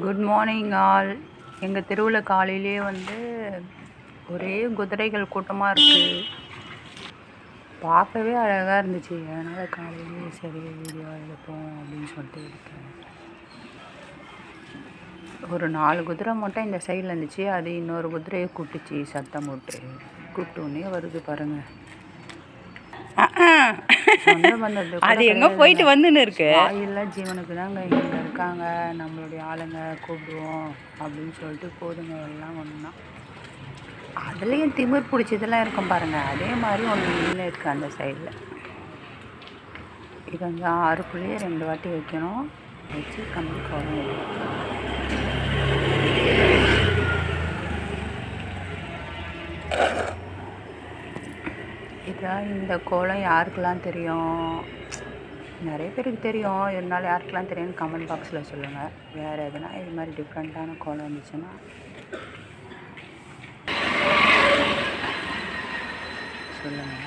Good morning all. எங்கள் தெருவில் காலையிலே ஒரே குதிரைகள் கூட்டமாக இருக்குது. பார்க்கவே அழகாக இருந்துச்சு. அதனால் காலையிலே சரி வீடியோ எடுப்போம் அப்படின்னு சொல்லிட்டு இருக்கேன். ஒரு 4 குதிரை மட்டும் இந்த சைடில் இருந்துச்சு. அது இன்னொரு குதிரையை கூப்பிட்டுச்சு, சத்தம் போட்டு கூப்பிட்டோன்னே வருது பாருங்கள். அது எங்கே போயிட்டு வந்துன்னு இருக்கு. வாயில்லா ஜீவனுக்கு தாங்க இங்கே இருக்காங்க, நம்மளுடைய ஆளுங்க கூப்பிடுவோம் அப்படின்னு சொல்லிட்டு போதுங்க. எல்லாம் ஒன்றா அதுலேயும் திமிர் பிடிச்சதெல்லாம் இருக்கும் பாருங்கள். அதே மாதிரி ஒன்று நின்று இருக்குது அந்த சைடில். இது 6 2 வாட்டி வைக்கணும். வச்சு கம்பி கோலம். இதான் இந்த கோலம் யாருக்கெல்லாம் தெரியும்? நிறைய பேருக்கு தெரியும். இருந்தாலும் யாருக்கெல்லாம் தெரியும்னு கமெண்ட் பாக்ஸில் சொல்லுங்கள். வேறு எதுனா இது மாதிரி டிஃப்ரெண்ட்டான கோலம் இருந்துச்சுன்னா சொல்லுங்கள்.